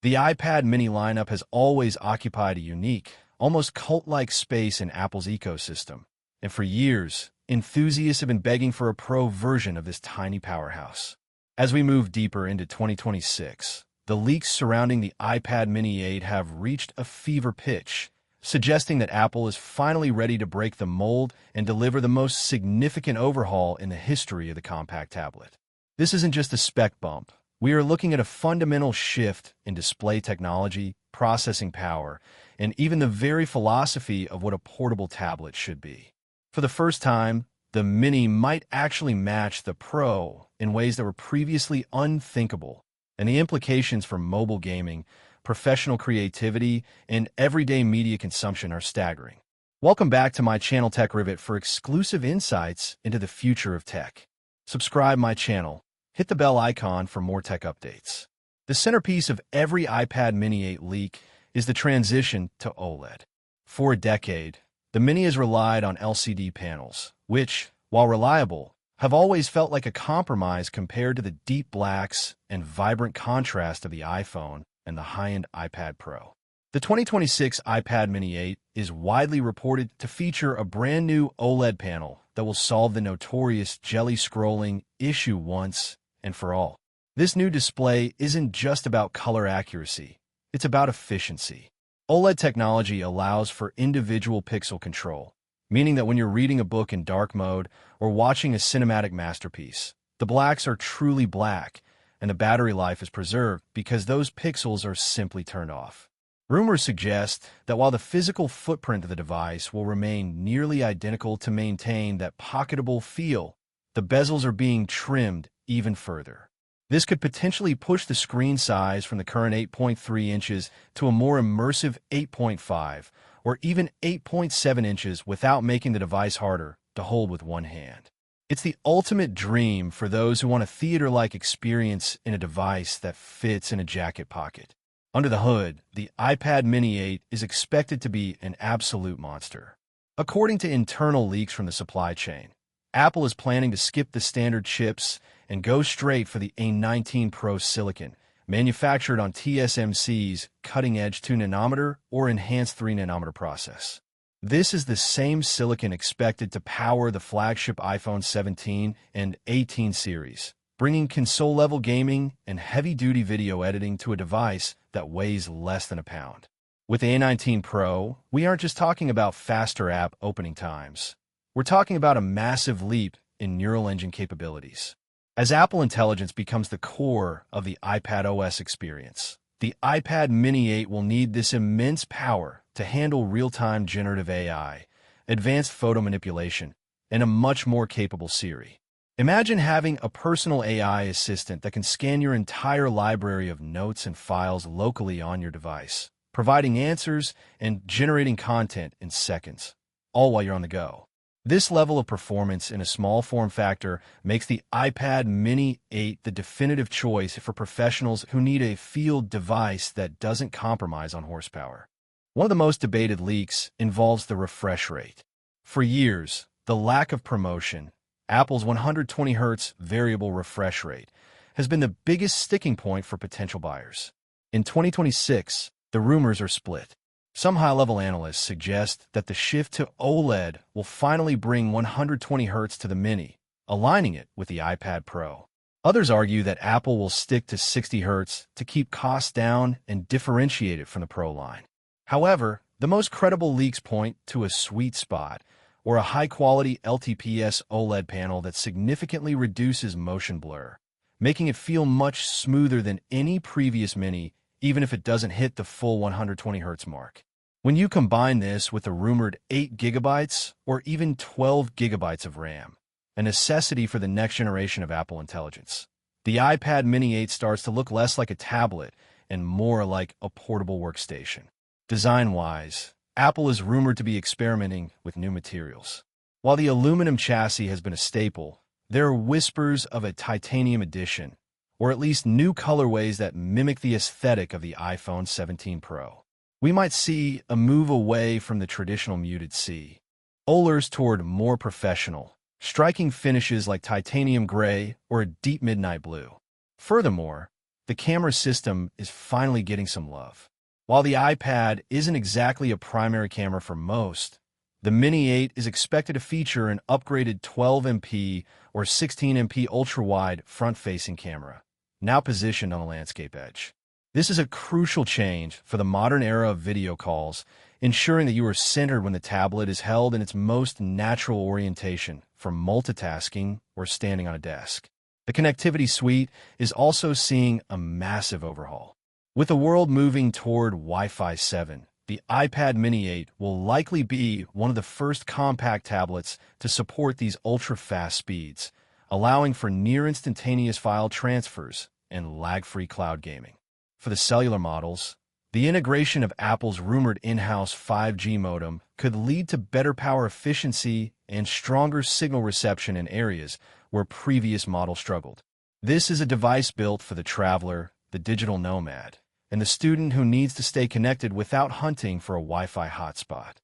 The iPad mini lineup has always occupied a unique, almost cult-like space in Apple's ecosystem, and for years, enthusiasts have been begging for a Pro version of this tiny powerhouse. As we move deeper into 2026, the leaks surrounding the iPad mini 8 have reached a fever pitch, suggesting that Apple is finally ready to break the mold and deliver the most significant overhaul in the history of the compact tablet. This isn't just a spec bump. We are looking at a fundamental shift in display technology, processing power, and even the very philosophy of what a portable tablet should be. For the first time, the Mini might actually match the Pro in ways that were previously unthinkable, and the implications for mobile gaming, professional creativity, and everyday media consumption are staggering. Welcome back to my channel Tech Rivet for exclusive insights into the future of tech. Subscribe my channel. Hit the bell icon for more tech updates. The centerpiece of every iPad mini 8 leak is the transition to OLED. For a decade, the Mini has relied on LCD panels, which, while reliable, have always felt like a compromise compared to the deep blacks and vibrant contrast of the iPhone and the high-end iPad Pro. The 2026 iPad mini 8 is widely reported to feature a brand new OLED panel that will solve the notorious jelly scrolling issue once and for all. This new display isn't just about color accuracy, it's about efficiency. OLED technology allows for individual pixel control, meaning that when you're reading a book in dark mode or watching a cinematic masterpiece, the blacks are truly black, and the battery life is preserved because those pixels are simply turned off. Rumors suggest that while the physical footprint of the device will remain nearly identical to maintain that pocketable feel, the bezels are being trimmed even further. This could potentially push the screen size from the current 8.3 inches to a more immersive 8.5 or even 8.7 inches without making the device harder to hold with one hand. It's the ultimate dream for those who want a theater-like experience in a device that fits in a jacket pocket. Under the hood, the iPad mini 8 is expected to be an absolute monster. According to internal leaks from the supply chain, Apple is planning to skip the standard chips and go straight for the A19 Pro silicon, manufactured on TSMC's cutting-edge 2nm or enhanced 3nm process. This is the same silicon expected to power the flagship iPhone 17 and 18 series, bringing console-level gaming and heavy-duty video editing to a device that weighs less than a pound. With the A19 Pro, we aren't just talking about faster app opening times. We're talking about a massive leap in neural engine capabilities. As Apple Intelligence becomes the core of the iPad OS experience, the iPad mini 8 will need this immense power to handle real-time generative AI, advanced photo manipulation, and a much more capable Siri. Imagine having a personal AI assistant that can scan your entire library of notes and files locally on your device, providing answers and generating content in seconds, all while you're on the go. This level of performance in a small form factor makes the iPad mini 8 the definitive choice for professionals who need a field device that doesn't compromise on horsepower. One of the most debated leaks involves the refresh rate. For years, the lack of promotion, Apple's 120Hz variable refresh rate, has been the biggest sticking point for potential buyers. In 2026, the rumors are split. Some high-level analysts suggest that the shift to OLED will finally bring 120Hz to the Mini, aligning it with the iPad Pro. Others argue that Apple will stick to 60Hz to keep costs down and differentiate it from the Pro line. However, the most credible leaks point to a sweet spot, or a high-quality LTPS OLED panel that significantly reduces motion blur, making it feel much smoother than any previous Mini, even if it doesn't hit the full 120Hz mark. When you combine this with a rumored 8GB or even 12GB of RAM, a necessity for the next generation of Apple Intelligence, the iPad mini 8 starts to look less like a tablet and more like a portable workstation. Design-wise, Apple is rumored to be experimenting with new materials. While the aluminum chassis has been a staple, there are whispers of a titanium edition, or at least new colorways that mimic the aesthetic of the iPhone 17 Pro. We might see a move away from the traditional muted C, olers toward more professional, striking finishes like titanium gray or a deep midnight blue. Furthermore, the camera system is finally getting some love. While the iPad isn't exactly a primary camera for most, the Mini 8 is expected to feature an upgraded 12MP or 16MP ultra-wide front-facing camera, now positioned on the landscape edge. This is a crucial change for the modern era of video calls, ensuring that you are centered when the tablet is held in its most natural orientation for multitasking or standing on a desk. The connectivity suite is also seeing a massive overhaul. With the world moving toward Wi-Fi 7, the iPad Mini 8 will likely be one of the first compact tablets to support these ultra-fast speeds, allowing for near-instantaneous file transfers and lag-free cloud gaming. For the cellular models, the integration of Apple's rumored in-house 5G modem could lead to better power efficiency and stronger signal reception in areas where previous models struggled. This is a device built for the traveler, the digital nomad, and the student who needs to stay connected without hunting for a Wi-Fi hotspot.